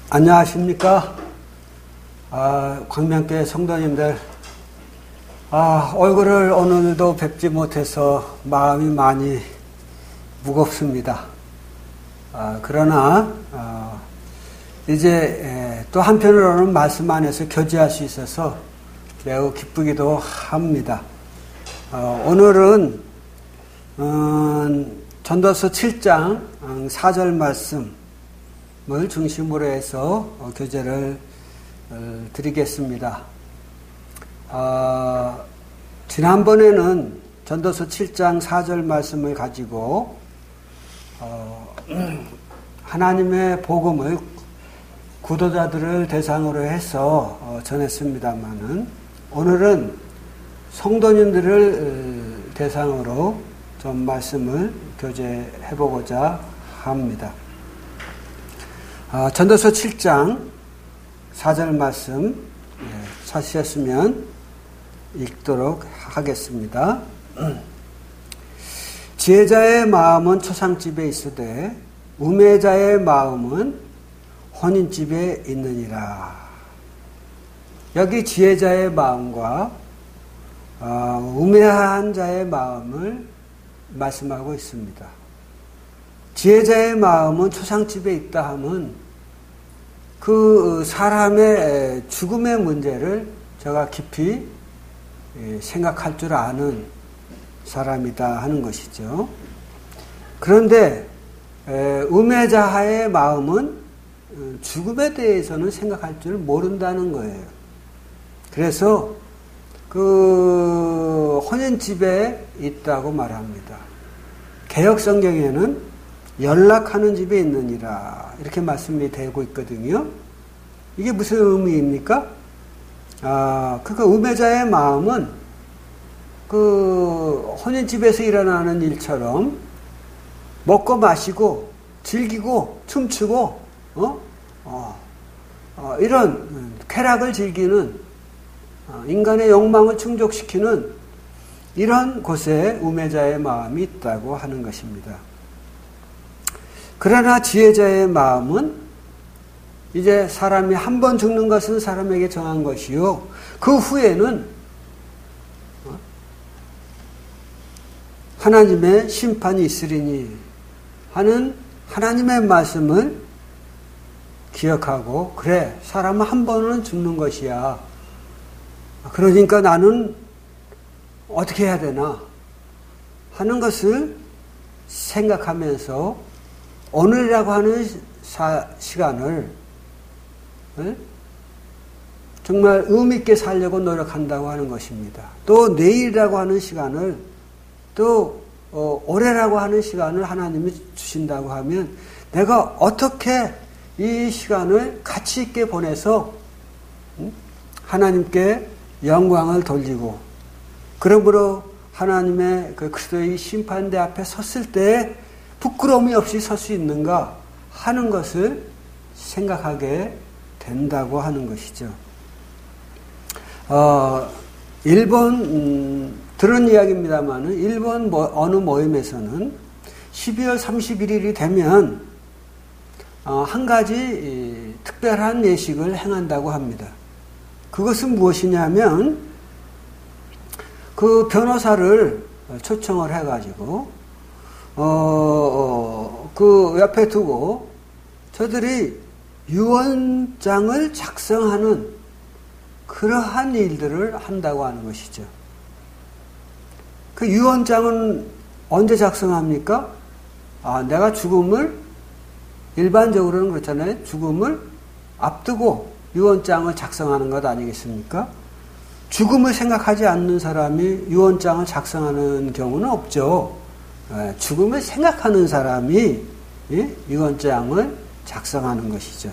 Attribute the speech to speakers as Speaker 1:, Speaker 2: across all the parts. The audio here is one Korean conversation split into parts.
Speaker 1: 안녕하십니까? 광명교회 성도님들, 얼굴을 오늘도 뵙지 못해서 마음이 많이 무겁습니다. 그러나 이제 또 한편으로는 말씀 안에서 교제할 수 있어서 매우 기쁘기도 합니다. 오늘은 전도서 7장 4절 말씀을 중심으로 해서 교제를 드리겠습니다. 지난번에는 전도서 7장 4절 말씀을 가지고 하나님의 복음을 구도자들을 대상으로 해서 전했습니다마는 오늘은 성도님들을 대상으로 좀 말씀을 교제해보고자 합니다. 전도서 7장 4절 말씀 찾으셨으면 읽도록 하겠습니다. 지혜자의 마음은 초상집에 있으되 우매자의 마음은 혼인집에 있느니라. 여기 지혜자의 마음과 우매한 자의 마음을 말씀하고 있습니다. 지혜자의 마음은 초상집에 있다 하면 그 사람의 죽음의 문제를 제가 깊이 생각할 줄 아는 사람이다 하는 것이죠. 그런데 우매자의 마음은 죽음에 대해서는 생각할 줄 모른다는 거예요. 그래서 그 혼인집에 있다고 말합니다. 개역성경에는 연락하는 집에 있느니라 이렇게 말씀이 되고 있거든요. 이게 무슨 의미입니까? 그러니까 우매자의 마음은 그 혼인집에서 일어나는 일처럼 먹고 마시고 즐기고 춤추고 이런 쾌락을 즐기는 인간의 욕망을 충족시키는 이런 곳에 우매자의 마음이 있다고 하는 것입니다. 그러나 지혜자의 마음은 이제 사람이 한 번 죽는 것은 사람에게 정한 것이요 그 후에는 하나님의 심판이 있으리니 하는 하나님의 말씀을 기억하고 그래 사람은 한 번은 죽는 것이야. 그러니까 나는 어떻게 해야 되나 하는 것을 생각하면서 오늘이라고 하는 시간을 정말 의미 있게 살려고 노력한다고 하는 것입니다. 또 내일이라고 하는 시간을 또 올해라고 하는 시간을 하나님이 주신다고 하면 내가 어떻게 이 시간을 가치 있게 보내서 하나님께 영광을 돌리고 그러므로 하나님의 그 그리스도의 심판대 앞에 섰을 때 부끄러움이 없이 설 수 있는가 하는 것을 생각하게 된다고 하는 것이죠. 일본 들은 이야기입니다만은 일본 어느 모임에서는 12월 31일이 되면 한 가지 특별한 예식을 행한다고 합니다. 그것은 무엇이냐면 그 변호사를 초청을 해가지고 그 옆에 두고 저들이 유언장을 작성하는 그러한 일들을 한다고 하는 것이죠. 그 유언장은 언제 작성합니까? 내가 죽음을 일반적으로는 그렇잖아요. 죽음을 앞두고 유언장을 작성하는 것 아니겠습니까? 죽음을 생각하지 않는 사람이 유언장을 작성하는 경우는 없죠. 죽음을 생각하는 사람이 유언장을 작성하는 것이죠.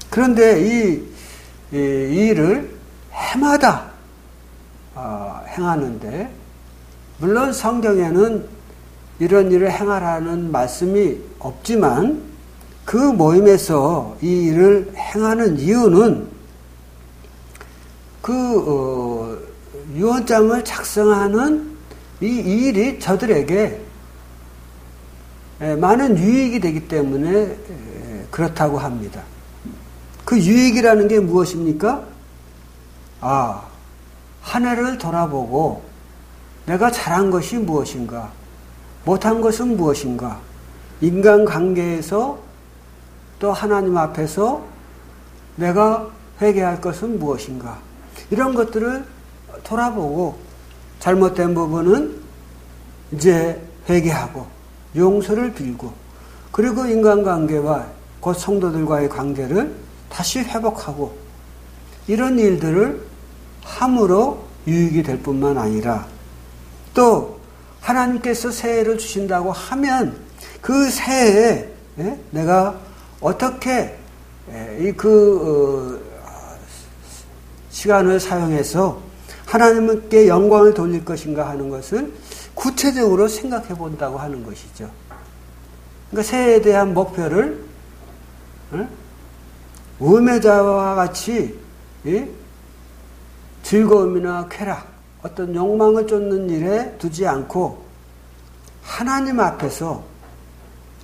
Speaker 1: 그런데 이 일을 해마다 행하는데 물론 성경에는 이런 일을 행하라는 말씀이 없지만 그 모임에서 이 일을 행하는 이유는 그 유언장을 작성하는 이 일이 저들에게 많은 유익이 되기 때문에 그렇다고 합니다. 그 유익이라는 게 무엇입니까? 한 해를 돌아보고 내가 잘한 것이 무엇인가, 못한 것은 무엇인가, 인간관계에서 또 하나님 앞에서 내가 회개할 것은 무엇인가, 이런 것들을 돌아보고 잘못된 부분은 이제 회개하고 용서를 빌고, 그리고 인간관계와 곧 성도들과의 관계를 다시 회복하고, 이런 일들을 함으로 유익이 될 뿐만 아니라 또 하나님께서 새해를 주신다고 하면 그 새해에 내가 어떻게 시간을 사용해서 하나님께 영광을 돌릴 것인가 하는 것을 구체적으로 생각해 본다고 하는 것이죠. 그러니까 새해에 대한 목표를 우매자와 같이 즐거움이나 쾌락, 어떤 욕망을 쫓는 일에 두지 않고 하나님 앞에서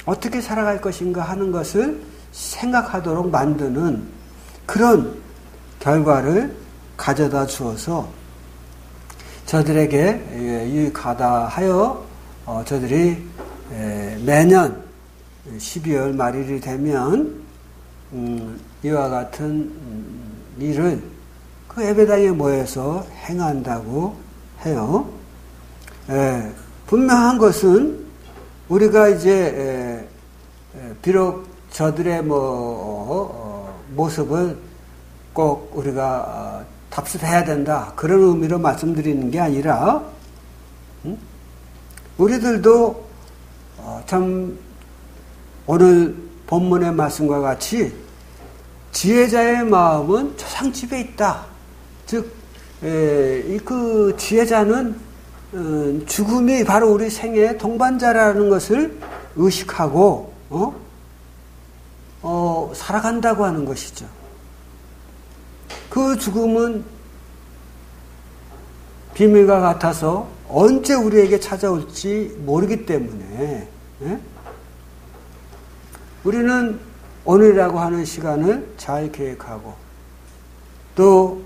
Speaker 1: 어떻게 살아갈 것인가 하는 것을 생각하도록 만드는 그런 결과를 가져다 주어서 저들에게 유익하다 하여 저들이 매년 12월 말일이 되면 이와 같은 일을 그 예배당에 모여서 행한다고 해요. 분명한 것은 우리가 이제 비록 저들의 모습을 꼭 우리가 답습해야 된다, 그런 의미로 말씀드리는 게 아니라 우리들도 참 오늘 본문의 말씀과 같이 지혜자의 마음은 초상집에 있다. 즉, 그 지혜자는 죽음이 바로 우리 생애의 동반자라는 것을 의식하고 살아간다고 하는 것이죠. 그 죽음은 비밀과 같아서 언제 우리에게 찾아올지 모르기 때문에 우리는 오늘이라고 하는 시간을 잘 계획하고 또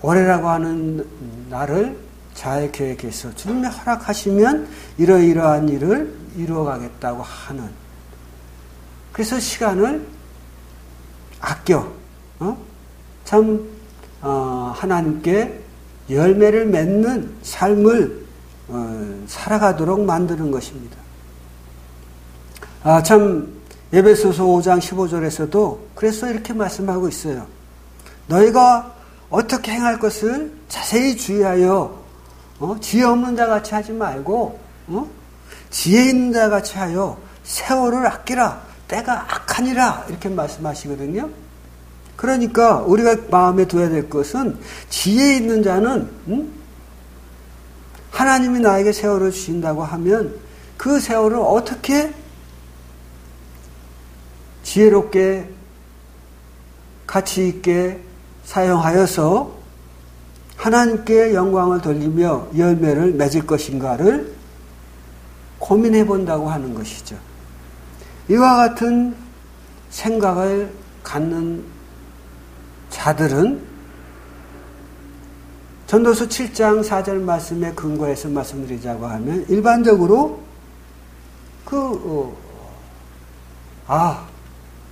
Speaker 1: 올해라고 하는 날을 잘 계획해서 주님이 허락하시면 이러이러한 일을 이루어가겠다고 하는, 그래서 시간을 아껴 하나님께 열매를 맺는 삶을 살아가도록 만드는 것입니다. 참 에베소서 5장 15절에서도 그래서 이렇게 말씀하고 있어요. 너희가 어떻게 행할 것을 자세히 주의하여 지혜 없는 자 같이 하지 말고 지혜 있는 자 같이 하여 세월을 아끼라, 때가 악하니라, 이렇게 말씀하시거든요. 그러니까 우리가 마음에 둬야 될 것은 지혜 있는 자는 하나님이 나에게 세월을 주신다고 하면 그 세월을 어떻게 지혜롭게 가치 있게 사용하여서 하나님께 영광을 돌리며 열매를 맺을 것인가를 고민해 본다고 하는 것이죠. 이와 같은 생각을 갖는 자들은 전도서 7장 4절 말씀에 근거해서 말씀드리자고 하면 일반적으로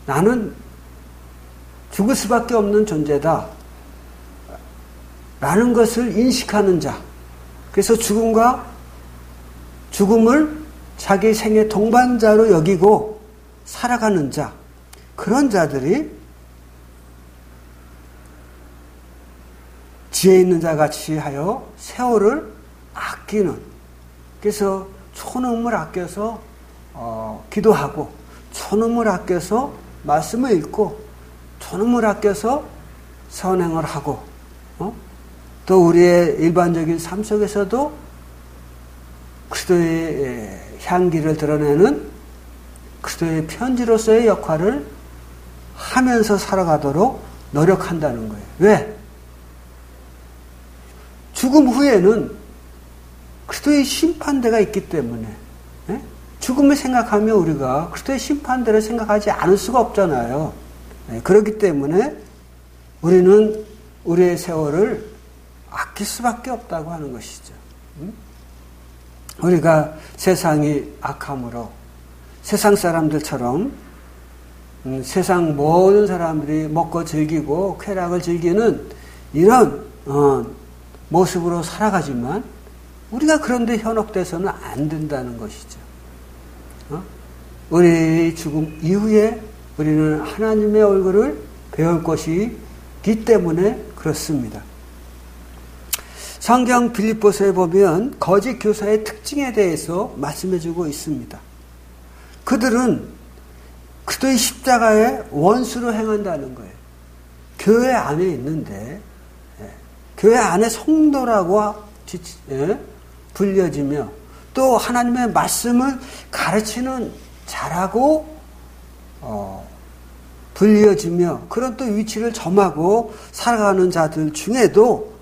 Speaker 1: 나는 죽을 수밖에 없는 존재다 라는 것을 인식하는 자, 그래서 죽음을 자기 생의 동반자로 여기고 살아가는 자, 그런 자들이 지혜 있는 자 같이 하여 세월을 아끼는, 그래서 초능을 아껴서 기도하고, 초능을 아껴서 말씀을 읽고, 초능을 아껴서 선행을 하고, 또 우리의 일반적인 삶 속에서도 그리스도의 향기를 드러내는 그리스도의 편지로서의 역할을 하면서 살아가도록 노력한다는 거예요. 왜? 죽음 후에는 그리스도의 심판대가 있기 때문에, 죽음을 생각하면 우리가 그리스도의 심판대로 생각하지 않을 수가 없잖아요. 그렇기 때문에 우리는 우리의 세월을 아낄 수밖에 없다고 하는 것이죠. 우리가 세상이 악함으로 세상 사람들처럼 세상 모든 사람들이 먹고 즐기고 쾌락을 즐기는 이런 모습으로 살아가지만 우리가 그런데 현혹돼서는 안 된다는 것이죠. 우리 죽음 이후에 우리는 하나님의 얼굴을 배울 것이기 때문에 그렇습니다. 성경 빌립보서에 보면 거짓 교사의 특징에 대해서 말씀해주고 있습니다. 그들은 그리스도의 십자가의 원수로 행한다는 거예요. 교회 안에 있는데 교회 안에 성도라고 불려지며 또 하나님의 말씀을 가르치는 자라고 불려지며 그런 또 위치를 점하고 살아가는 자들 중에도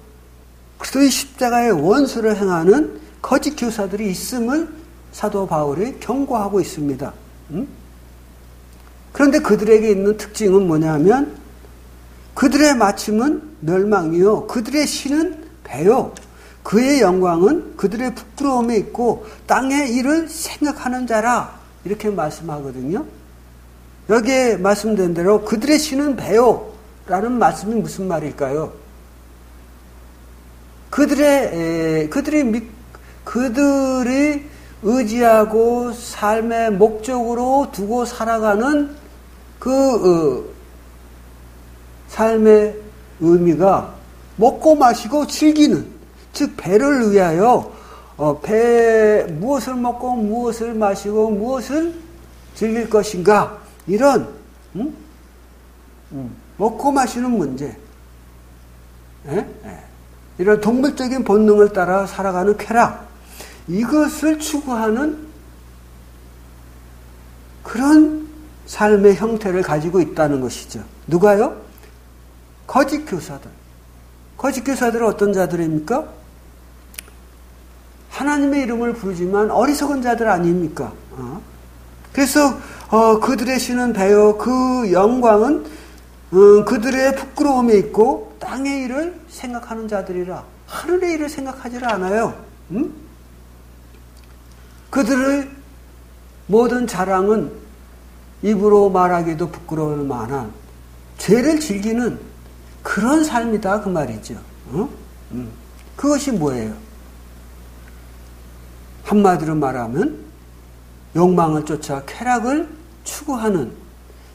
Speaker 1: 그리스도의 십자가의 원수를 행하는 거짓 교사들이 있음을 사도 바울이 경고하고 있습니다. 그런데 그들에게 있는 특징은 뭐냐면 그들의 마침은 멸망이요 그들의 신은 배요 그의 영광은 그들의 부끄러움에 있고 땅의 일을 생각하는 자라 이렇게 말씀하거든요. 여기에 말씀된 대로 그들의 신은 배요 라는 말씀이 무슨 말일까요? 그들이 의지하고 삶의 목적으로 두고 살아가는 그 삶의 의미가 먹고 마시고 즐기는, 즉 배를 위하여 무엇을 먹고 무엇을 마시고 무엇을 즐길 것인가 이런 먹고 마시는 문제, 이런 동물적인 본능을 따라 살아가는 쾌락, 이것을 추구하는 그런 삶의 형태를 가지고 있다는 것이죠. 누가요? 거짓 교사들. 거짓 교사들은 어떤 자들입니까? 하나님의 이름을 부르지만 어리석은 자들 아닙니까? 그래서 그들의 신은 배요 그 영광은 그들의 부끄러움에 있고 땅의 일을 생각하는 자들이라. 하늘의 일을 생각하지 않아요. 그들의 모든 자랑은 입으로 말하기도 부끄러울 만한 죄를 즐기는 그런 삶이다 그 말이죠. 그것이 뭐예요? 한마디로 말하면 욕망을 쫓아 쾌락을 추구하는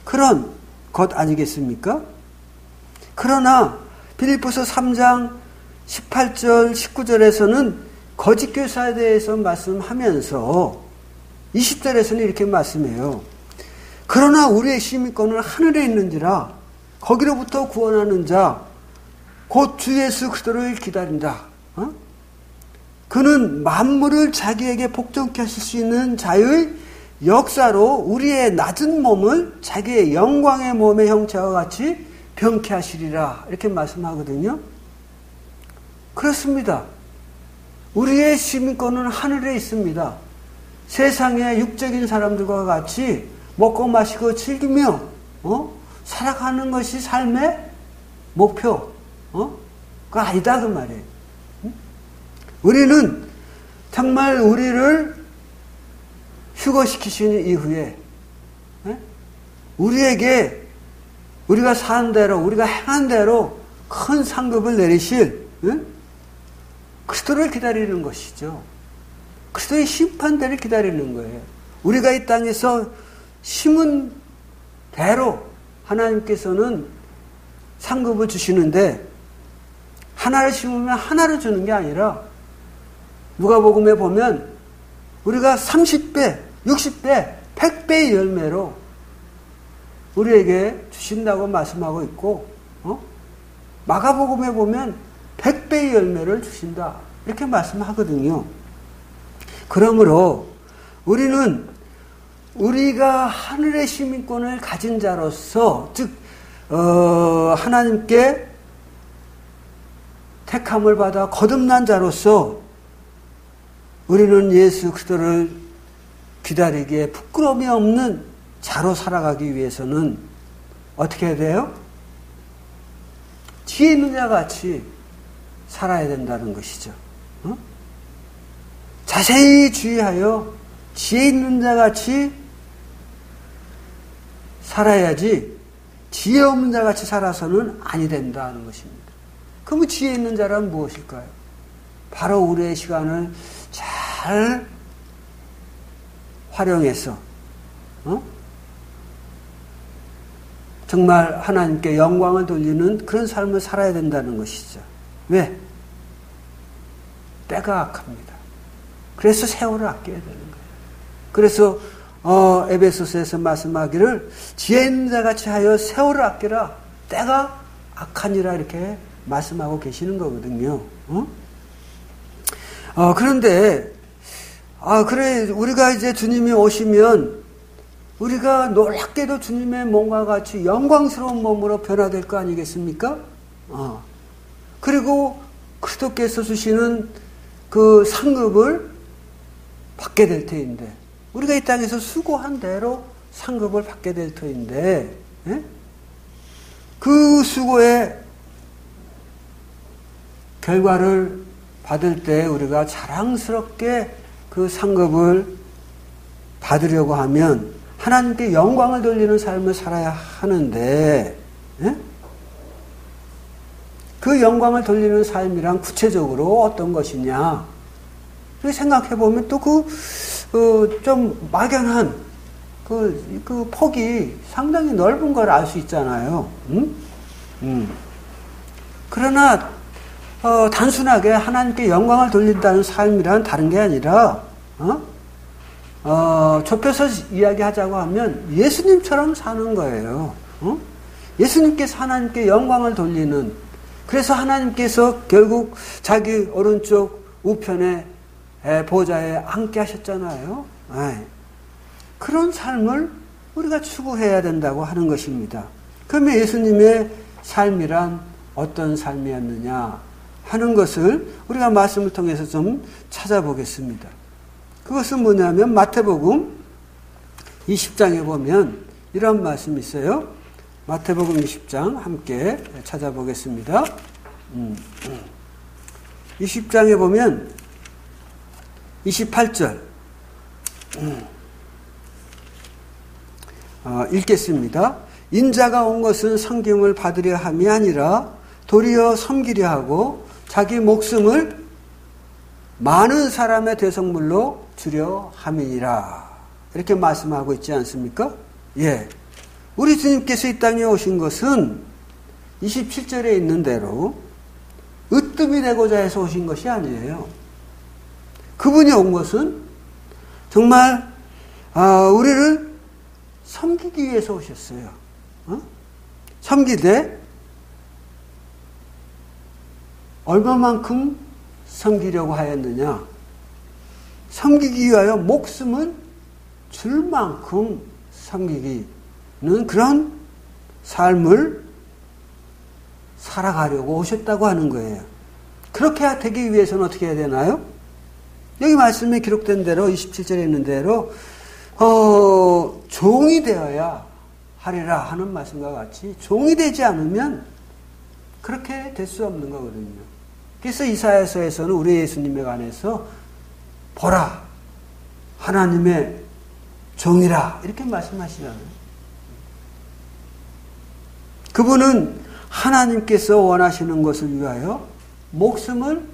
Speaker 1: 그런 것 아니겠습니까? 그러나 빌립보서 3장 18절 19절에서는 거짓 교사에 대해서 말씀하면서 20절에서는 이렇게 말씀해요. 그러나 우리의 시민권은 하늘에 있는지라 거기로부터 구원하는 자 곧 주 예수 그리스도를 기다린다. 그는 만물을 자기에게 복종케 하실 수 있는 자의 역사로 우리의 낮은 몸을 자기의 영광의 몸의 형체와 같이 병케 하시리라. 이렇게 말씀하거든요. 그렇습니다. 우리의 시민권은 하늘에 있습니다. 세상의 육적인 사람들과 같이 먹고 마시고 즐기며 살아가는 것이 삶의 목표. 그거 아니다 그 말이에요. 우리는 정말 우리를 휴거시키신 이후에 우리에게 우리가 산 대로 우리가 행한 대로 큰 상급을 내리실 그리스도를 기다리는 것이죠. 그리스도의 심판대를 기다리는 거예요. 우리가 이 땅에서 심은 대로 하나님께서는 상급을 주시는데 하나를 심으면 하나를 주는 게 아니라 누가복음에 보면 우리가 30배, 60배, 100배의 열매로 우리에게 주신다고 말씀하고 있고 마가복음에 보면 100배의 열매를 주신다 이렇게 말씀하거든요. 그러므로 우리는 우리가 하늘의 시민권을 가진 자로서 즉 하나님께 택함을 받아 거듭난 자로서 우리는 예수 그리스도를 기다리기에 부끄러움이 없는 자로 살아가기 위해서는 어떻게 해야 돼요? 지혜 있는 자 같이 살아야 된다는 것이죠. 자세히 주의하여 지혜 있는 자 같이 살아야지 지혜 없는 자 같이 살아서는 아니 된다는 것입니다. 그럼 지혜 있는 자란 무엇일까요? 바로 우리의 시간을 잘 활용해서 정말 하나님께 영광을 돌리는 그런 삶을 살아야 된다는 것이죠. 왜? 때가 악합니다. 그래서 세월을 아껴야 되는 거예요. 그래서 에베소서에서 말씀하기를 지혜 있는 자같이 하여 세월을 아끼라 때가 악하니라 이렇게 말씀하고 계시는 거거든요. 그런데 그래 우리가 이제 주님이 오시면 우리가 놀랍게도 주님의 몸과 같이 영광스러운 몸으로 변화될 거 아니겠습니까? 그리고 그리스도께서 주시는 그 상급을 받게 될 터인데 우리가 이 땅에서 수고한 대로 상급을 받게 될 터인데 그 수고의 결과를 받을 때 우리가 자랑스럽게 그 상급을 받으려고 하면 하나님께 영광을 돌리는 삶을 살아야 하는데 그 영광을 돌리는 삶이란 구체적으로 어떤 것이냐 생각해 보면 또 좀 막연한 그 폭이 상당히 넓은 걸 알 수 있잖아요. 그러나 단순하게 하나님께 영광을 돌린다는 삶이란 다른 게 아니라 좁혀서 이야기하자고 하면 예수님처럼 사는 거예요. 예수님께서 하나님께 영광을 돌리는 그래서 하나님께서 결국 자기 오른쪽 우편에 보좌에 앉게 하셨잖아요. 그런 삶을 우리가 추구해야 된다고 하는 것입니다. 그러면 예수님의 삶이란 어떤 삶이었느냐 하는 것을 우리가 말씀을 통해서 좀 찾아보겠습니다. 그것은 뭐냐면 마태복음 20장에 보면 이런 말씀이 있어요. 마태복음 20장 함께 찾아보겠습니다. 20장에 보면 28절 읽겠습니다. 인자가 온 것은 섬김을 받으려 함이 아니라 도리어 섬기려 하고 자기 목숨을 많은 사람의 대성물로 주려 함이니라. 이렇게 말씀하고 있지 않습니까? 예. 우리 주님께서 이 땅에 오신 것은 27절에 있는 대로 으뜸이 되고자 해서 오신 것이 아니에요. 그분이 온 것은 정말 우리를 섬기기 위해서 오셨어요. 섬기되 얼마만큼 섬기려고 하였느냐? 섬기기 위하여 목숨을 줄 만큼 섬기기는 그런 삶을 살아가려고 오셨다고 하는 거예요. 그렇게 되기 위해서는 어떻게 해야 되나요? 여기 말씀에 기록된 대로 27절에 있는 대로 종이 되어야 하리라 하는 말씀과 같이 종이 되지 않으면 그렇게 될 수 없는 거거든요. 그래서 이사야서에서는 우리 예수님에 관해서 보라 하나님의 종이라 이렇게 말씀하시잖아요. 그분은 하나님께서 원하시는 것을 위하여 목숨을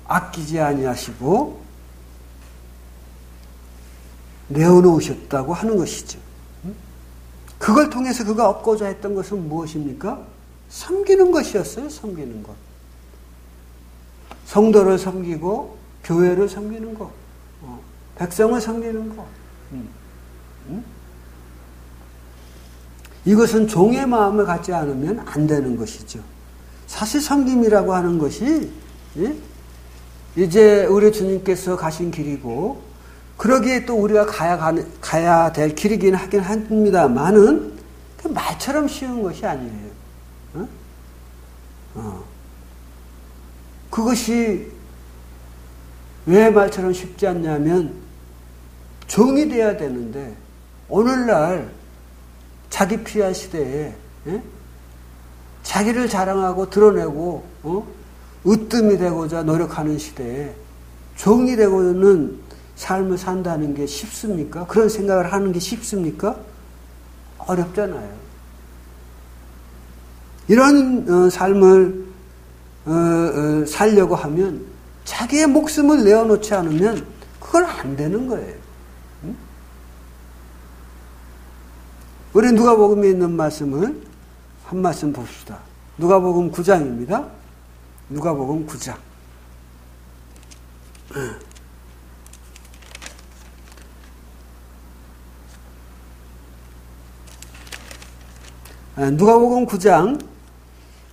Speaker 1: 아끼지 아니하시고 내어놓으셨다고 하는 것이죠. 그걸 통해서 그가 얻고자 했던 것은 무엇입니까? 섬기는 것이었어요. 섬기는 것. 성도를 섬기고 교회를 섬기는 것. 백성을 섬기는 것. 이것은 종의 마음을 갖지 않으면 안 되는 것이죠. 사실 섬김이라고 하는 것이 이제 우리 주님께서 가신 길이고 그러기에 또 우리가 가야 될 길이긴 하긴 합니다만은 말처럼 쉬운 것이 아니에요. 그것이 왜 말처럼 쉽지 않냐면 종이 돼야 되는데 오늘날 자기 피할 시대에 자기를 자랑하고 드러내고 으뜸이 되고자 노력하는 시대에 종이 되고는 삶을 산다는 게 쉽습니까? 그런 생각을 하는 게 쉽습니까? 어렵잖아요. 이런 삶을 살려고 하면 자기의 목숨을 내어놓지 않으면 그건 안 되는 거예요. 우리 누가복음에 있는 말씀을 한 말씀 봅시다. 누가복음 9장입니다. 누가복음 9장. 누가복음 9장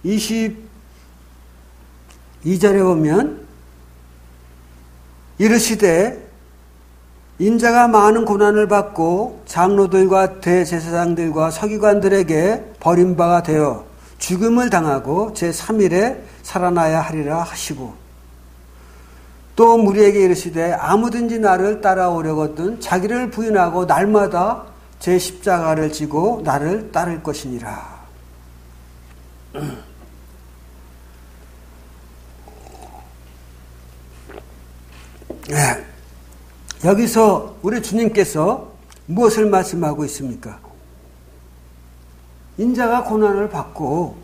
Speaker 1: 22절에 보면 이르시되 인자가 많은 고난을 받고 장로들과 대제사장들과 서기관들에게 버림바가 되어 죽음을 당하고 제3일에 살아나야 하리라 하시고 또 무리에게 이르시되 아무든지 나를 따라오려거든 자기를 부인하고 날마다 제 십자가를 지고 나를 따를 것이니라. 네. 여기서 우리 주님께서 무엇을 말씀하고 있습니까? 인자가 고난을 받고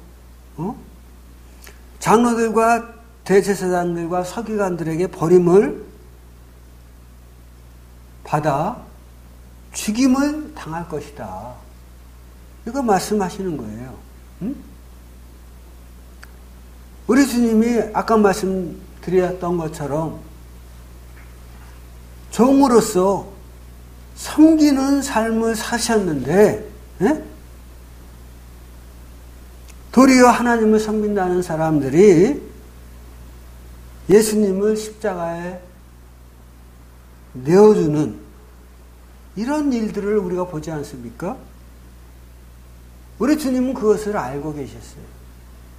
Speaker 1: 장로들과 대제사장들과 서기관들에게 버림을 받아 죽임을 당할 것이다. 이거 말씀하시는 거예요. 우리 주님이 아까 말씀드렸던 것처럼 종으로서 섬기는 삶을 사셨는데 도리어 하나님을 섬긴다는 사람들이 예수님을 십자가에 내어주는 이런 일들을 우리가 보지 않습니까? 우리 주님은 그것을 알고 계셨어요.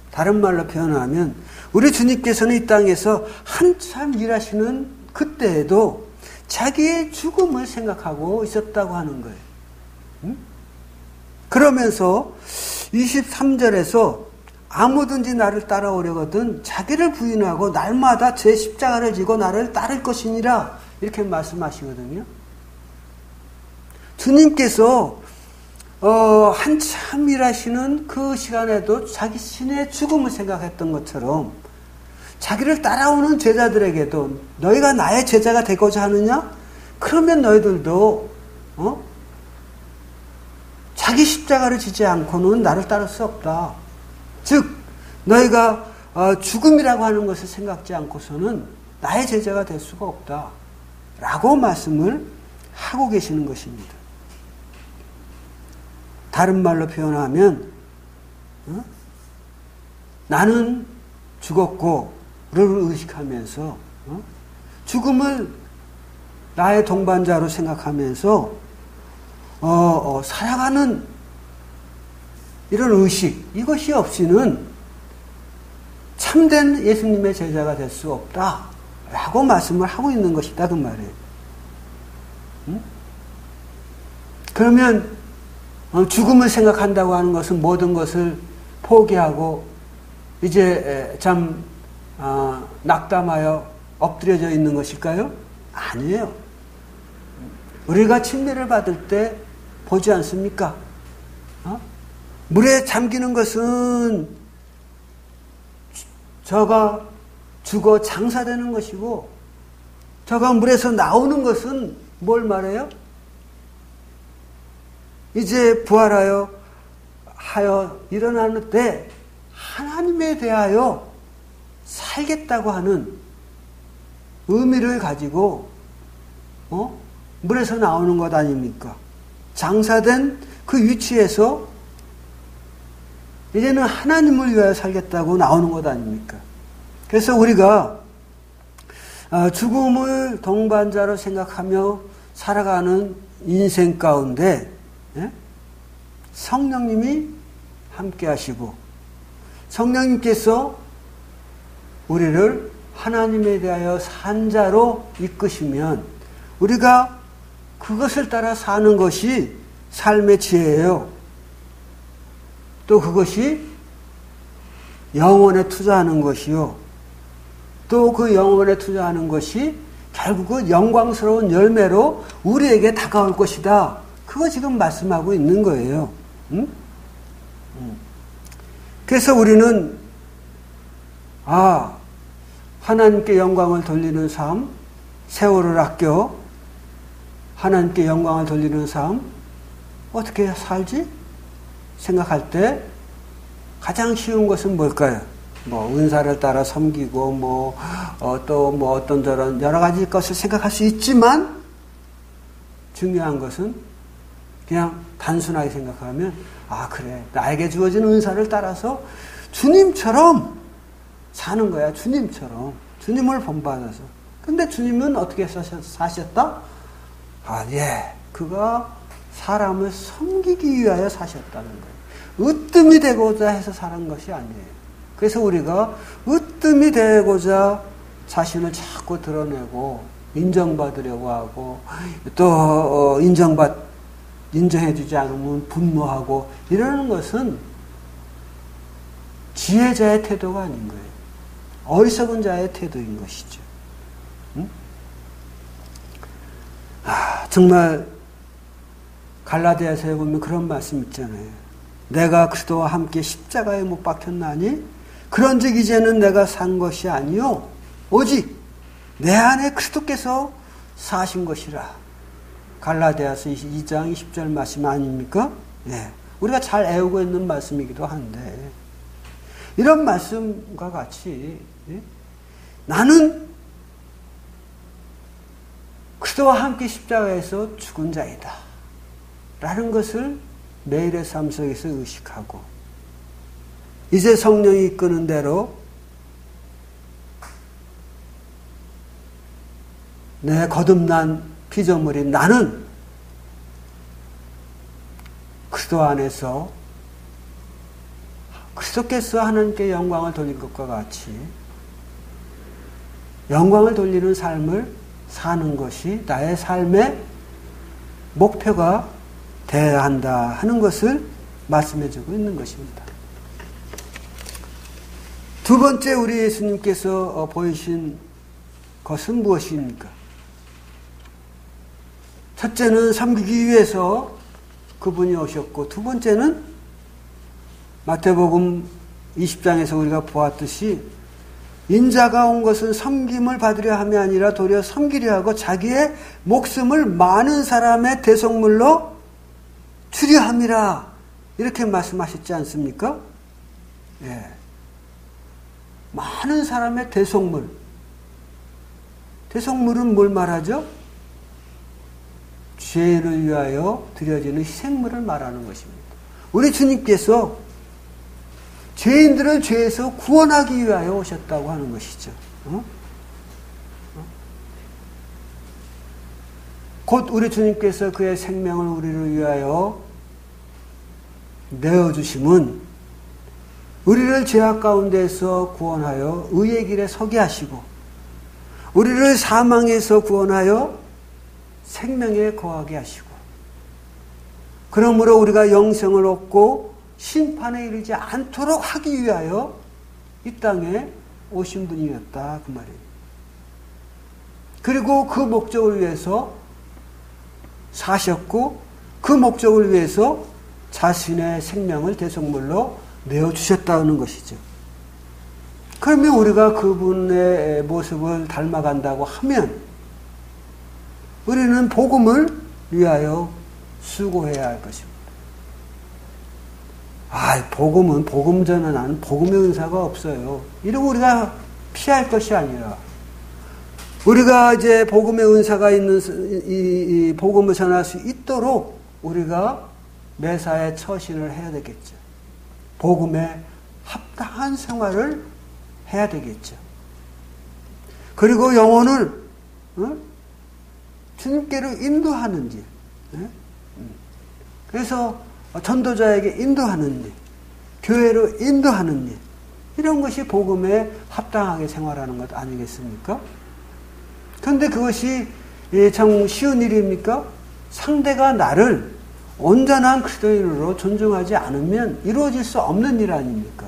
Speaker 1: 다른 말로 표현하면 우리 주님께서는 이 땅에서 한참 일하시는 그때에도 자기의 죽음을 생각하고 있었다고 하는 거예요. 그러면서 23절에서 아무든지 나를 따라오려거든 자기를 부인하고 날마다 제 십자가를 지고 나를 따를 것이니라 이렇게 말씀하시거든요. 주님께서 한참 일하시는 그 시간에도 자기 신의 죽음을 생각했던 것처럼 자기를 따라오는 제자들에게도 너희가 나의 제자가 되고자 하느냐? 그러면 너희들도 자기 십자가를 지지 않고는 나를 따를 수 없다. 즉 너희가 죽음이라고 하는 것을 생각지 않고서는 나의 제자가 될 수가 없다. 라고 말씀을 하고 계시는 것입니다. 다른 말로 표현하면 나는 죽었고 를 의식하면서 죽음을 나의 동반자로 생각하면서 살아가는 이런 의식 이것이 없이는 참된 예수님의 제자가 될 수 없다라고 말씀을 하고 있는 것이다 그 말이에요. 그러면 죽음을 생각한다고 하는 것은 모든 것을 포기하고 이제 참 낙담하여 엎드려져 있는 것일까요? 아니에요. 우리가 침례를 받을 때 보지 않습니까? 물에 잠기는 것은 저가 죽어 장사되는 것이고 저가 물에서 나오는 것은 뭘 말해요? 이제 부활하여 일어나는 때 하나님에 대하여 살겠다고 하는 의미를 가지고 물에서 나오는 것 아닙니까? 장사된 그 위치에서 이제는 하나님을 위하여 살겠다고 나오는 것 아닙니까? 그래서 우리가 죽음을 동반자로 생각하며 살아가는 인생 가운데 성령님이 함께 하시고 성령님께서 우리를 하나님에 대하여 산 자로 이끄시면 우리가 그것을 따라 사는 것이 삶의 지혜예요. 또 그것이 영혼에 투자하는 것이요. 또 그 영혼에 투자하는 것이 결국은 영광스러운 열매로 우리에게 다가올 것이다. 그거 지금 말씀하고 있는 거예요. 응? 그래서 우리는 하나님께 영광을 돌리는 삶, 세월을 아껴 하나님께 영광을 돌리는 삶 어떻게 살지? 생각할 때 가장 쉬운 것은 뭘까요? 은사를 따라 섬기고 또 어떤 저런 여러 가지 것을 생각할 수 있지만 중요한 것은 그냥 단순하게 생각하면 그래, 나에게 주어진 은사를 따라서 주님처럼 사는 거야. 주님처럼. 주님을 본받아서. 근데 주님은 어떻게 사셨다? 그가 사람을 섬기기 위하여 사셨다는 거예요. 으뜸이 되고자 해서 사는 것이 아니에요. 그래서 우리가 으뜸이 되고자 자신을 자꾸 드러내고 인정받으려고 하고 또 인정해주지 않으면 분노하고 이러는 것은 지혜자의 태도가 아닌 거예요. 어리석은 자의 태도인 것이죠. 응? 정말 갈라디아서에 보면 그런 말씀 있잖아요. 내가 그리스도와 함께 십자가에 못 박혔나니 그런즉 이제는 내가 산 것이 아니요 오직 내 안에 그리스도께서 사신 것이라. 갈라디아서 2장 20절 말씀 아닙니까? 네. 우리가 잘 애우고 있는 말씀이기도 한데 이런 말씀과 같이 나는 그리스도와 함께 십자가에서 죽은 자이다 라는 것을 매일의 삶 속에서 의식하고 이제 성령이 이끄는 대로 내 거듭난 피조물인 나는 그리스도 안에서 그리스도께서 하나님께 영광을 돌린 것과 같이 영광을 돌리는 삶을 사는 것이 나의 삶의 목표가 되어야 한다 하는 것을 말씀해주고 있는 것입니다. 두 번째 우리 예수님께서 보이신 것은 무엇입니까? 첫째는 섬기기 위해서 그분이 오셨고 두 번째는 마태복음 20장에서 우리가 보았듯이 인자가 온 것은 섬김을 받으려 함이 아니라 도리어 섬기려 하고 자기의 목숨을 많은 사람의 대속물로 주려 함이라 이렇게 말씀하셨지 않습니까? 예. 많은 사람의 대속물. 대속물은 뭘 말하죠? 죄를 위하여 드려지는 희생물을 말하는 것입니다. 우리 주님께서 죄인들을 죄에서 구원하기 위하여 오셨다고 하는 것이죠. 곧 우리 주님께서 그의 생명을 우리를 위하여 내어주심은 우리를 죄악 가운데서 구원하여 의의 길에 서게 하시고 우리를 사망에서 구원하여 생명에 거하게 하시고 그러므로 우리가 영생을 얻고 심판에 이르지 않도록 하기 위하여 이 땅에 오신 분이었다 그 말이에요. 그리고 그 목적을 위해서 사셨고 그 목적을 위해서 자신의 생명을 대속물로 내어주셨다는 것이죠. 그러면 우리가 그분의 모습을 닮아간다고 하면 우리는 복음을 위하여 수고해야 할 것입니다. 복음은 복음 전에 나는 복음의 은사가 없어요. 이러고 우리가 피할 것이 아니라 우리가 이제 복음의 은사가 있는 이 복음을 전할 수 있도록 우리가 매사에 처신을 해야 되겠죠. 복음에 합당한 생활을 해야 되겠죠. 그리고 영혼을 주님께로 인도하는 일. 그래서 전도자에게 인도하는 일, 교회로 인도하는 일, 이런 것이 복음에 합당하게 생활하는 것 아니겠습니까? 그런데 그것이 참 쉬운 일입니까? 상대가 나를 온전한 그리스도인으로 존중하지 않으면 이루어질 수 없는 일 아닙니까?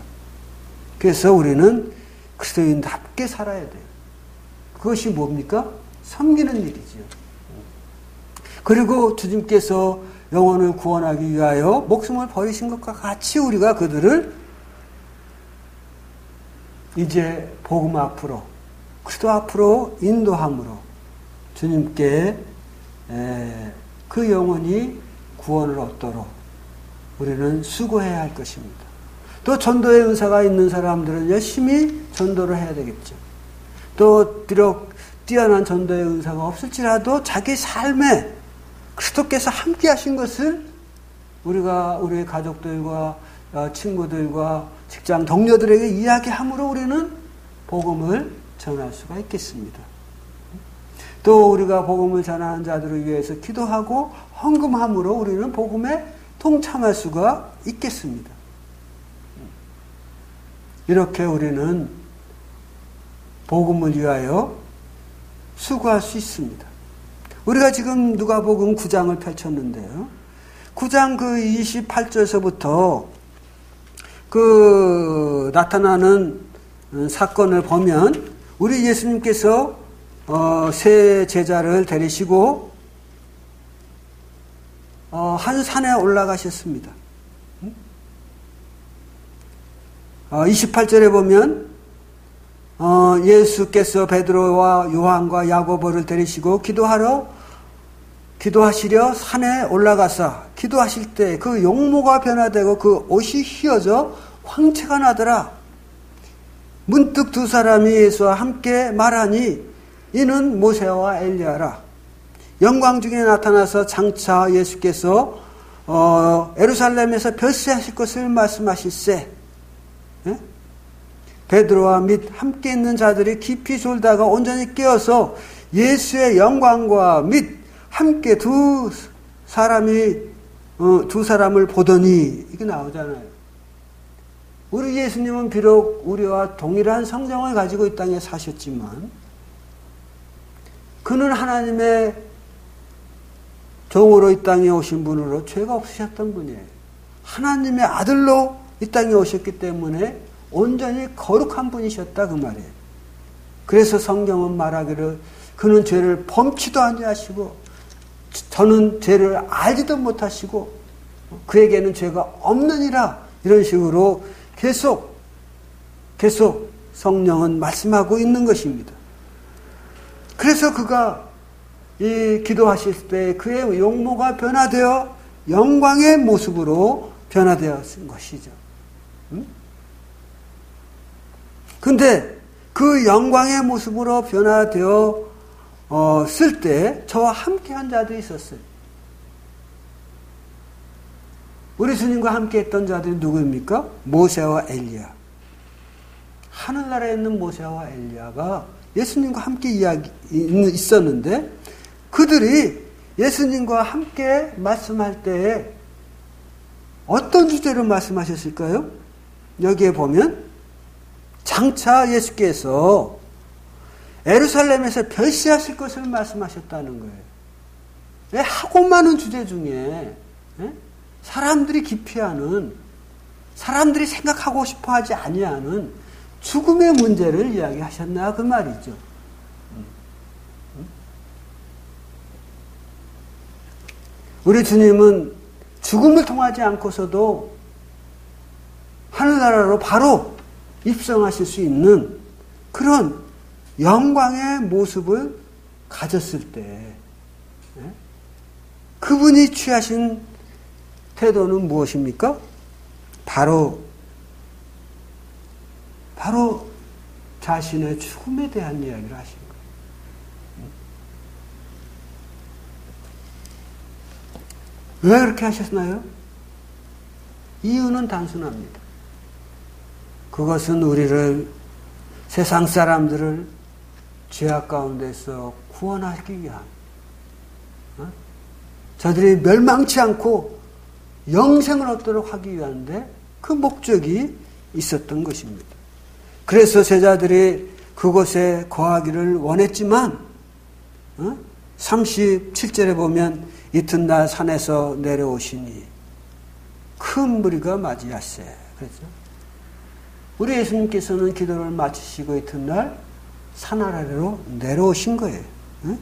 Speaker 1: 그래서 우리는 그리스도인답게 살아야 돼요. 그것이 뭡니까? 섬기는 일이지요. 그리고 주님께서 영혼을 구원하기 위하여 목숨을 버리신 것과 같이 우리가 그들을 이제 복음 앞으로, 그리스도 앞으로 인도함으로 주님께 그 영혼이 구원을 얻도록 우리는 수고해야 할 것입니다. 또 전도의 은사가 있는 사람들은 열심히 전도를 해야 되겠죠. 또 비록 뛰어난 전도의 은사가 없을지라도 자기 삶에 그리스도께서 함께 하신 것을 우리가 우리의 가족들과 친구들과 직장 동료들에게 이야기함으로 우리는 복음을 전할 수가 있겠습니다. 또 우리가 복음을 전하는 자들을 위해서 기도하고 헌금함으로 우리는 복음에 동참할 수가 있겠습니다. 이렇게 우리는 복음을 위하여 수고할 수 있습니다. 우리가 지금 누가복음 9장을 펼쳤는데요. 9장 그 28절서부터 그 나타나는 사건을 보면 우리 예수님께서 세 제자를 데리시고 한 산에 올라가셨습니다. 28절에 보면 예수께서 베드로와 요한과 야고보를 데리시고 기도하시려 산에 올라가사 기도하실 때 그 용모가 변화되고 그 옷이 휘어져 황채가 나더라. 문득 두 사람이 예수와 함께 말하니 이는 모세와 엘리야라. 영광 중에 나타나서 장차 예수께서 예루살렘에서 별세하실 것을 말씀하실세. 베드로와 및 함께 있는 자들이 깊이 졸다가 온전히 깨어서 예수의 영광과 및 함께 두 사람을 보더니 이게 나오잖아요. 우리 예수님은 비록 우리와 동일한 성정을 가지고 이 땅에 사셨지만 그는 하나님의 종으로 이 땅에 오신 분으로 죄가 없으셨던 분이에요. 하나님의 아들로 이 땅에 오셨기 때문에 온전히 거룩한 분이셨다 그 말이에요. 그래서 성경은 말하기를 그는 죄를 범치도 아니하시고 저는 죄를 알지도 못하시고 그에게는 죄가 없느니라 이런 식으로 계속 성령은 말씀하고 있는 것입니다. 그래서 그가 이 기도하실 때 그의 용모가 변화되어 영광의 모습으로 변화되었은 것이죠. 근데 그 영광의 모습으로 변화되어 쓸 때 저와 함께 한 자들이 있었어요. 우리 주님과 함께 했던 자들이 누구입니까? 모세와 엘리야. 하늘나라에 있는 모세와 엘리야가 예수님과 함께 있었는데 그들이 예수님과 함께 말씀할 때에 어떤 주제로 말씀하셨을까요? 여기에 보면 장차 예수께서 예루살렘에서 별세하실 것을 말씀하셨다는 거예요. 하고 많은 주제 중에 사람들이 기피하는, 사람들이 생각하고 싶어 하지 아니하는 죽음의 문제를 이야기하셨나 그 말이죠. 우리 주님은 죽음을 통하지 않고서도 하늘나라로 바로 입성하실 수 있는 그런 영광의 모습을 가졌을 때 그분이 취하신 태도는 무엇입니까? 바로 자신의 죽음에 대한 이야기를 하신 거예요. 왜 그렇게 하셨나요? 이유는 단순합니다. 그것은 우리를, 세상 사람들을 죄악 가운데서 구원하기 위한, 저들이 멸망치 않고 영생을 얻도록 하기 위한데 그 목적이 있었던 것입니다. 그래서 제자들이 그곳에 거하기를 원했지만 37절에 보면 이튿날 산에서 내려오시니 큰 무리가 맞이하세. 그랬죠. 우리 예수님께서는 기도를 마치시고 이튿날 산 아래로 내려오신 거예요. 응?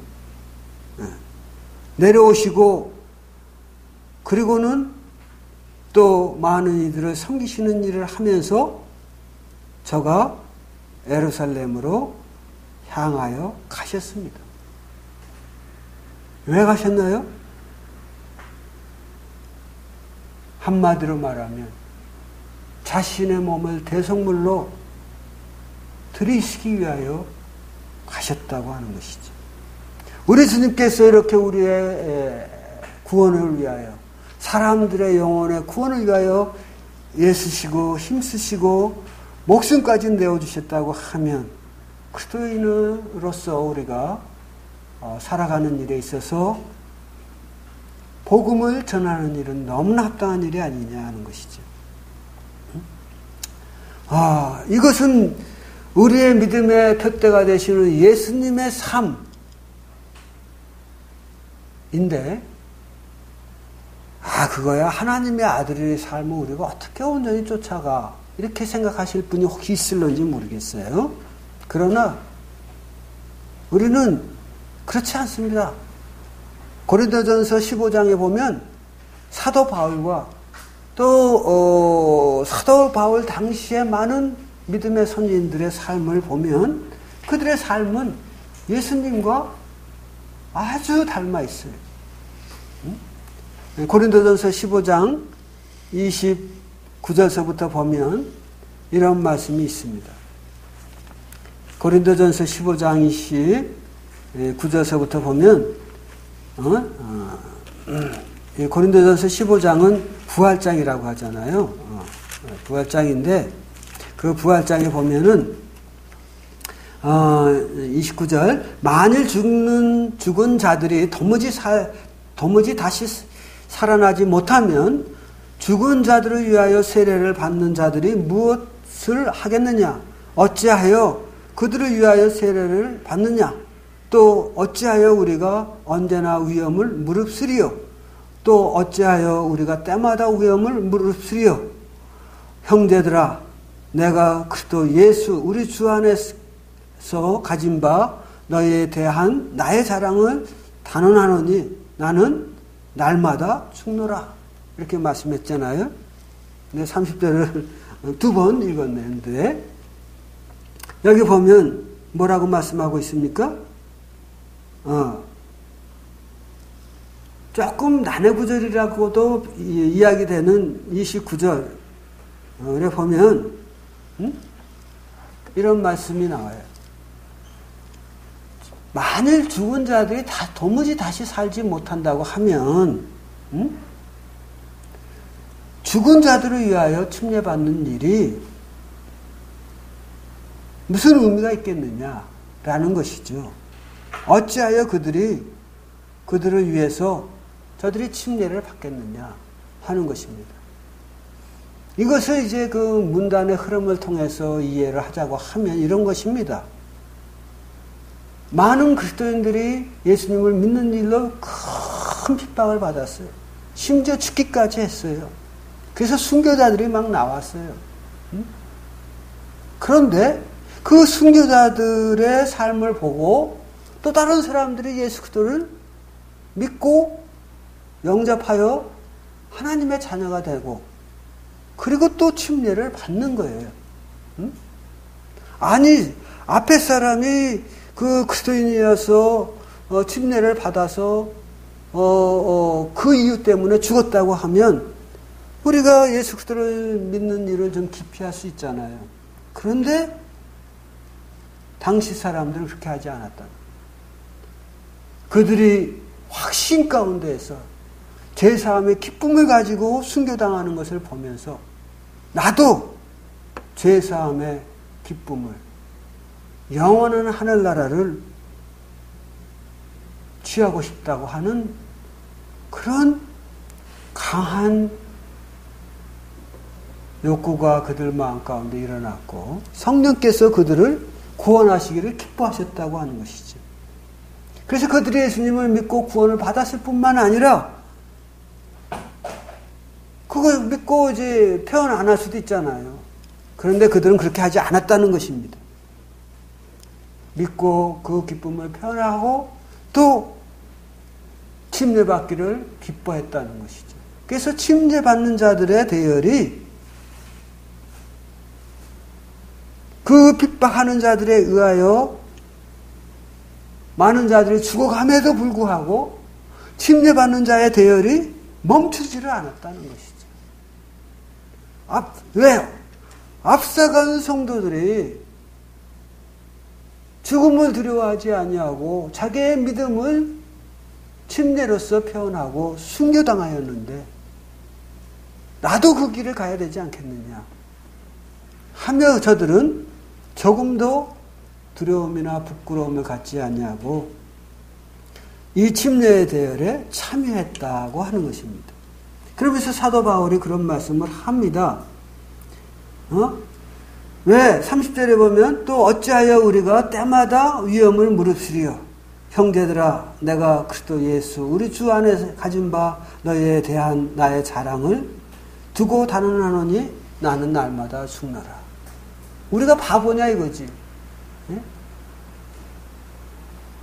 Speaker 1: 응. 내려오시고 그리고는 또 많은 이들을 섬기시는 일을 하면서 저가 예루살렘으로 향하여 가셨습니다. 왜 가셨나요? 한마디로 말하면 자신의 몸을 대속물로 드리시기 위하여 가셨다고 하는 것이죠. 우리 주님께서 이렇게 우리의 구원을 위하여, 사람들의 영혼의 구원을 위하여 애쓰시고 힘쓰시고 목숨까지 내어주셨다고 하면 그리스도인으로서 우리가 살아가는 일에 있어서 복음을 전하는 일은 너무나 합당한 일이 아니냐 하는 것이죠. 이것은 우리의 믿음의 푯대가 되시는 예수님의 삶인데, 그거야 하나님의 아들의 삶을 우리가 어떻게 온전히 쫓아가, 이렇게 생각하실 분이 혹시 있을런지 모르겠어요. 그러나 우리는 그렇지 않습니다. 고린도전서 15장에 보면 사도 바울과 또 사도 바울 당시에 많은 믿음의 선지인들의 삶을 보면 그들의 삶은 예수님과 아주 닮아 있어요. 고린도전서 15장 29절서부터 보면 이런 말씀이 있습니다. 고린도전서 15장 29절서부터 보면 고린도전서 15장은 부활장이라고 하잖아요. 부활장인데 그 부활장에 보면은 29절 만일 죽은 자들이 도무지 다시 살아나지 못하면 죽은 자들을 위하여 세례를 받는 자들이 무엇을 하겠느냐? 어찌하여 그들을 위하여 세례를 받느냐? 또 어찌하여 우리가 언제나 위험을 무릅쓰리요? 또 어찌하여 우리가 때마다 위험을 무릅쓰리요? 형제들아, 내가 그리스도 예수 우리 주 안에서 가진 바 너희에 대한 나의 자랑을 단언하노니 나는 날마다 죽노라. 이렇게 말씀했잖아요. 근데 30절을 두 번 읽었는데 여기 보면 뭐라고 말씀하고 있습니까? 조금 난해 구절이라고도 이야기되는 29절에 보면 이런 말씀이 나와요. 만일 죽은 자들이 도무지 다시 살지 못한다고 하면 죽은 자들을 위하여 침례받는 일이 무슨 의미가 있겠느냐라는 것이죠. 어찌하여 그들을 위해서 저들이 침례를 받겠느냐 하는 것입니다. 이것을 이제 그 문단의 흐름을 통해서 이해를 하자고 하면 이런 것입니다. 많은 그리스도인들이 예수님을 믿는 일로 큰 핍박을 받았어요. 심지어 죽기까지 했어요. 그래서 순교자들이 막 나왔어요. 그런데 그 순교자들의 삶을 보고 또 다른 사람들이 예수 그리스도를 믿고 영접하여 하나님의 자녀가 되고 그리고 또 침례를 받는 거예요. 아니 앞에 사람이 그 그리스도인이어서 침례를 받아서 그 이유 때문에 죽었다고 하면 우리가 예수 그리스도를 믿는 일을 좀 기피할 수 있잖아요. 그런데 당시 사람들은 그렇게 하지 않았다. 그들이 확신 가운데에서 죄사함의 기쁨을 가지고 순교당하는 것을 보면서 나도 죄사함의 기쁨을, 영원한 하늘나라를 취하고 싶다고 하는 그런 강한 욕구가 그들 마음 가운데 일어났고 성령께서 그들을 구원하시기를 기뻐하셨다고 하는 것이죠. 그래서 그들이 예수님을 믿고 구원을 받았을 뿐만 아니라 그걸 믿고 이제 표현 안 할 수도 있잖아요. 그런데 그들은 그렇게 하지 않았다는 것입니다. 믿고 그 기쁨을 표현하고 또 침례받기를 기뻐했다는 것이죠. 그래서 침례받는 자들의 대열이 그 핍박하는 자들에 의하여 많은 자들이 죽어감에도 불구하고 침례받는 자의 대열이 멈추지를 않았다는 것이죠. 왜요? 앞서간 성도들이 죽음을 두려워하지 아니하고 자기의 믿음을 침례로서 표현하고 순교당하였는데 나도 그 길을 가야 되지 않겠느냐 하며 저들은 조금도 두려움이나 부끄러움을 갖지 아니하고 이 침례의 대열에 참여했다고 하는 것입니다. 그러면서 사도 바울이 그런 말씀을 합니다. 왜? 30절에 보면 또 어찌하여 우리가 때마다 위험을 무릅쓰리요. 형제들아 내가 그리스도 예수 우리 주 안에 가진 바 너희에 대한 나의 자랑을 두고 단언하노니 나는 날마다 죽노라. 우리가 바보냐 이거지. 예?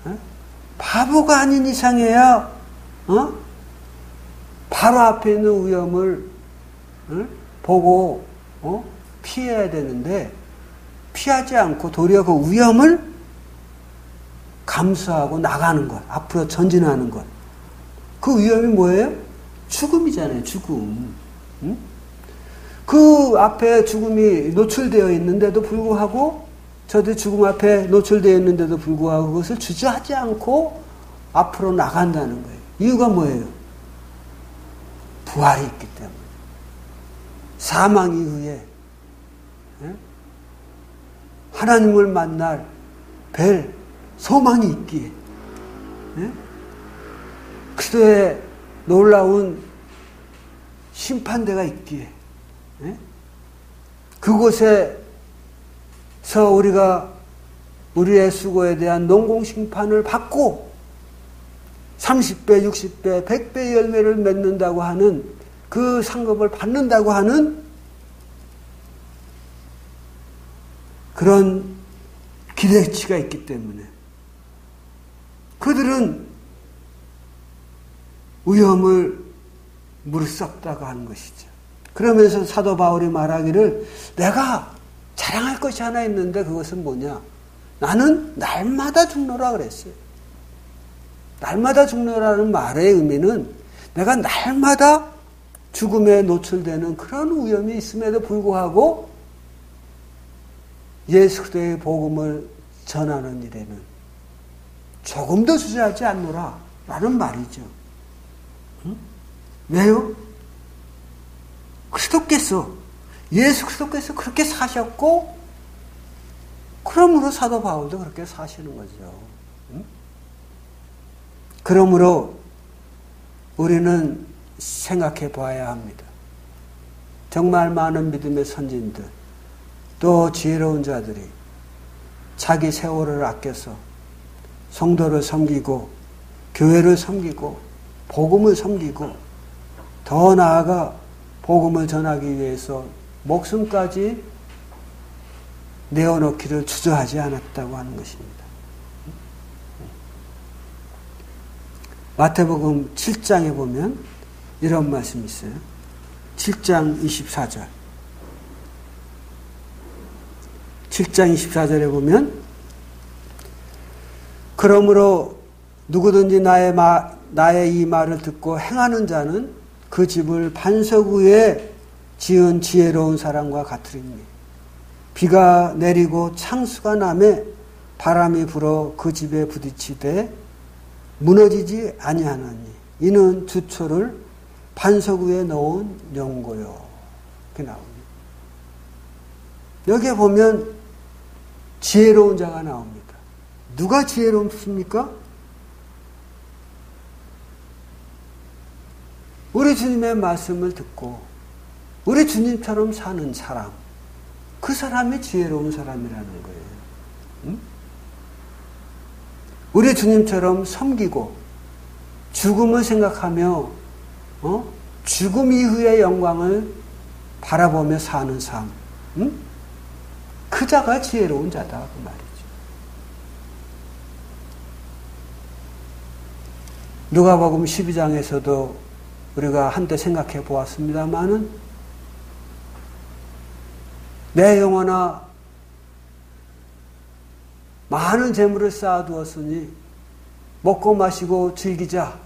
Speaker 1: 예? 바보가 아닌 이상해야 바로 앞에 있는 위험을 보고 피해야 되는데 피하지 않고 도리어 그 위험을 감수하고 나가는 것, 앞으로 전진하는 것. 그 위험이 뭐예요? 죽음이잖아요. 죽음. 응? 그 앞에 죽음이 노출되어 있는데도 불구하고 저도 죽음 앞에 노출되어 있는데도 불구하고 그것을 주저하지 않고 앞으로 나간다는 거예요. 이유가 뭐예요? 부활이 있기 때문에. 사망 이후에 하나님을 만날 뵐 소망이 있기에 그리스도의 놀라운 심판대가 있기에 그곳에서 우리가 우리의 수고에 대한 농공심판을 받고 30배, 60배, 100배 열매를 맺는다고 하는 그 상급을 받는다고 하는 그런 기대치가 있기 때문에 그들은 위험을 무릅쓰다고 하는 것이죠. 그러면서 사도 바울이 말하기를 내가 자랑할 것이 하나 있는데 그것은 뭐냐? 나는 날마다 죽노라 그랬어요. 날마다 죽노라는 말의 의미는 내가 날마다 죽음에 노출되는 그런 위험이 있음에도 불구하고 예수 그리스도의 복음을 전하는 일에는 조금도 주저하지 않노라 라는 말이죠. 응? 왜요? 예수 그리스도께서 그렇게 사셨고 그러므로 사도 바울도 그렇게 사시는 거죠. 응? 그러므로 우리는 생각해 봐야 합니다. 정말 많은 믿음의 선진들 또 지혜로운 자들이 자기 세월을 아껴서 성도를 섬기고 교회를 섬기고 복음을 섬기고 더 나아가 복음을 전하기 위해서 목숨까지 내어놓기를 주저하지 않았다고 하는 것입니다. 마태복음 7장에 보면 이런 말씀이 있어요. 7장 24절. 7장 24절에 보면 그러므로 누구든지 나의 이 말을 듣고 행하는 자는 그 집을 반석 위에 지은 지혜로운 사람과 같으리니 비가 내리고 창수가 나매 바람이 불어 그 집에 부딪히되 무너지지 아니하나니 이는 주초를 반석 위에 넣은 연고요. 이렇게 나옵니다. 여기에 보면 지혜로운 자가 나옵니다. 누가 지혜롭습니까? 우리 주님의 말씀을 듣고 우리 주님처럼 사는 사람, 그 사람이 지혜로운 사람이라는 거예요. 응? 우리 주님처럼 섬기고 죽음을 생각하며 죽음 이후의 영광을 바라보며 사는 삶. 그 자가 지혜로운 자다 그 말이죠. 누가복음 12장에서도 우리가 한때 생각해 보았습니다마는 내 영혼아 많은 재물을 쌓아두었으니 먹고 마시고 즐기자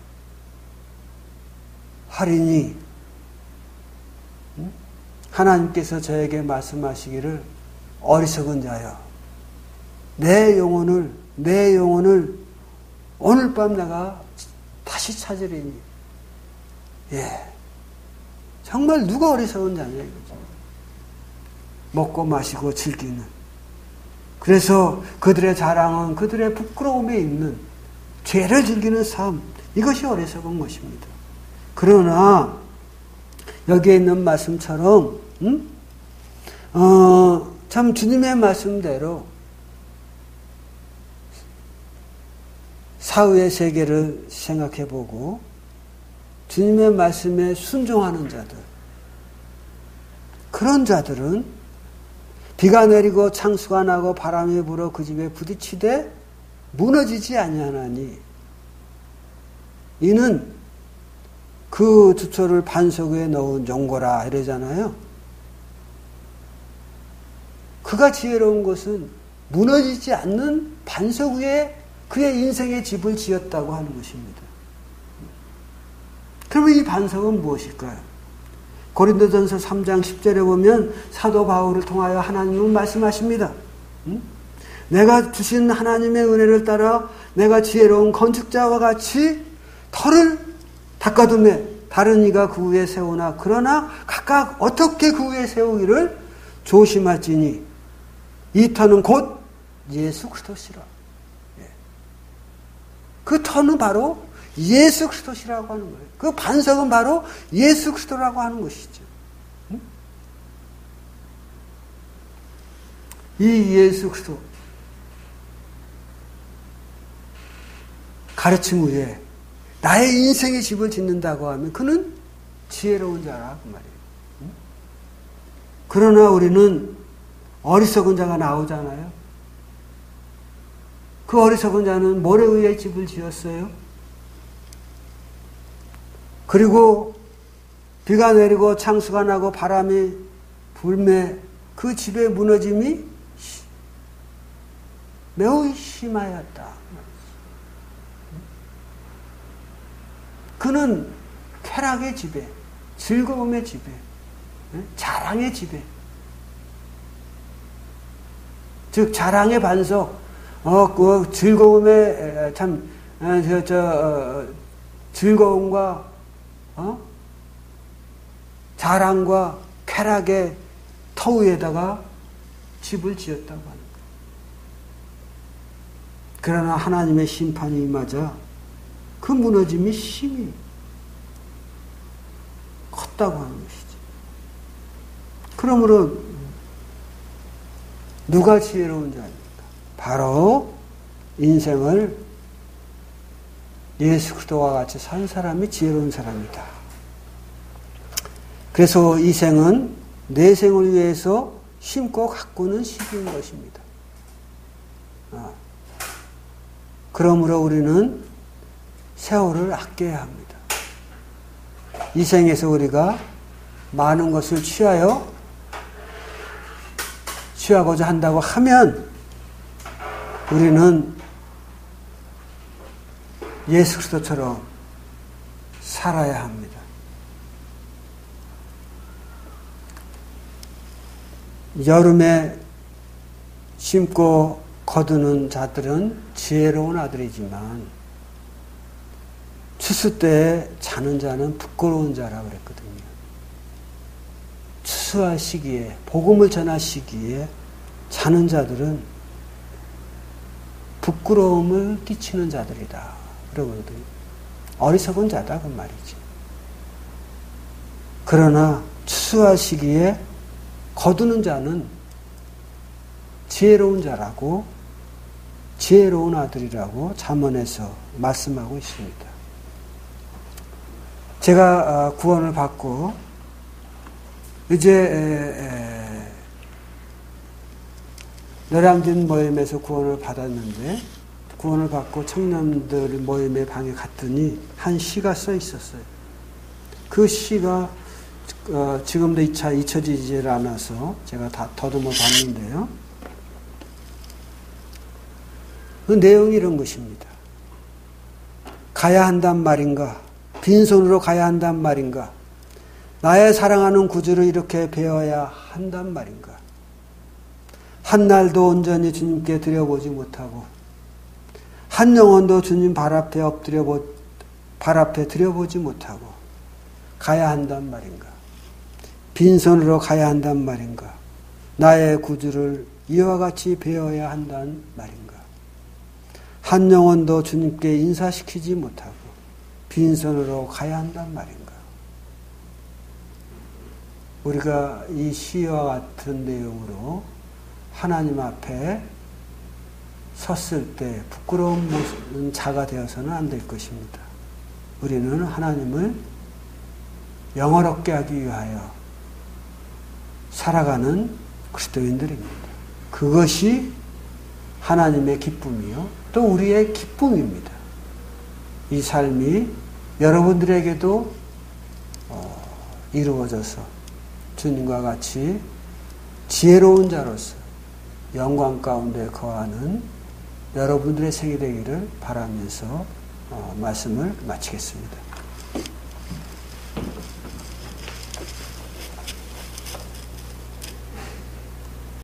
Speaker 1: 하리니 하나님께서 저에게 말씀하시기를 어리석은 자여 내 영혼을 오늘 밤 내가 다시 찾으리니 정말 누가 어리석은 자냐 이거죠. 먹고 마시고 즐기는. 그래서 그들의 자랑은 그들의 부끄러움에 있는 죄를 즐기는 삶, 이것이 어리석은 것입니다. 그러나 여기에 있는 말씀처럼 참 주님의 말씀대로 사후의 세계를 생각해보고 주님의 말씀에 순종하는 자들, 그런 자들은 비가 내리고 창수가 나고 바람이 불어 그 집에 부딪히되 무너지지 아니하나니 이는 그 주초를 반석 위에 넣은 용고라 이러잖아요. 그가 지혜로운 것은 무너지지 않는 반석 위에 그의 인생의 집을 지었다고 하는 것입니다. 그러면 이 반석은 무엇일까요? 고린도전서 3장 10절에 보면 사도 바울을 통하여 하나님은 말씀하십니다. 내가 주신 하나님의 은혜를 따라 내가 지혜로운 건축자와 같이 터를 닦아두매 다른 이가 그 위에 세우나 그러나 각각 어떻게 그 위에 세우기를 조심할지니 이 터는 곧 예수 그리스도시라. 그 터는 바로 예수 그리스도시라고 하는 거예요. 그 반석은 바로 예수 그리스도라고 하는 것이죠. 이 예수 그리스도 가르침 위에 나의 인생의 집을 짓는다고 하면 그는 지혜로운 자라 그 말이에요. 그러나 우리는 어리석은 자가 나오잖아요. 그 어리석은 자는 모래 위에 집을 지었어요. 그리고 비가 내리고 창수가 나고 바람이 불매 그 집의 무너짐이 매우 심하였다. 그는 쾌락의 지배, 즐거움의 지배, 자랑의 지배, 즉 자랑의 반석, 그 즐거움의 즐거움과 자랑과 쾌락의 터 위에다가 집을 지었다고 하는 거예요. 그러나 하나님의 심판이 임하자 그 무너짐이 심히 컸다고 하는 것이죠. 그러므로 누가 지혜로운 자입니까? 바로 인생을 예수 그리스도와 같이 산 사람이 지혜로운 사람이다. 그래서 이 생은 내 생을 위해서 심고 가꾸는 시기인 것입니다. 그러므로 우리는 세월을 아껴야 합니다. 이 생에서 우리가 많은 것을 취하고자 한다고 하면 우리는 예수 그리스도처럼 살아야 합니다. 여름에 심고 거두는 자들은 지혜로운 아들이지만 추수 때에 자는 자는 부끄러운 자라 그랬거든요. 추수할 시기에 복음을 전할 시기에 자는 자들은 부끄러움을 끼치는 자들이다 그러거든요. 어리석은 자다 그 말이지. 그러나 추수할 시기에 거두는 자는 지혜로운 자라고 지혜로운 아들이라고 잠언에서 말씀하고 있습니다. 제가 구원을 받고 이제 노량진 모임에서 구원을 받았는데 구원을 받고 청년들 모임의 방에 갔더니 한 시가 써 있었어요. 그 시가 지금도 잊혀지질 않아서 제가 다 더듬어 봤는데요. 그 내용이 이런 것입니다. 가야 한단 말인가? 빈손으로 가야 한단 말인가? 나의 사랑하는 구주를 이렇게 배워야 한단 말인가? 한 날도 온전히 주님께 드려보지 못하고 한 영혼도 주님 발 앞에 드려보지 못하고 가야 한단 말인가? 빈손으로 가야 한단 말인가? 나의 구주를 이와 같이 배워야 한단 말인가? 한 영혼도 주님께 인사시키지 못하고 빈손으로 가야 한단 말인가? 우리가 이 시와 같은 내용으로 하나님 앞에 섰을 때 부끄러운 자가 되어서는 안 될 것입니다. 우리는 하나님을 영화롭게 하기 위하여 살아가는 그리스도인들입니다. 그것이 하나님의 기쁨이요 또 우리의 기쁨입니다. 이 삶이 여러분들에게도 이루어져서 주님과 같이 지혜로운 자로서 영광 가운데 거하는 여러분들의 생이 되기를 바라면서 말씀을 마치겠습니다.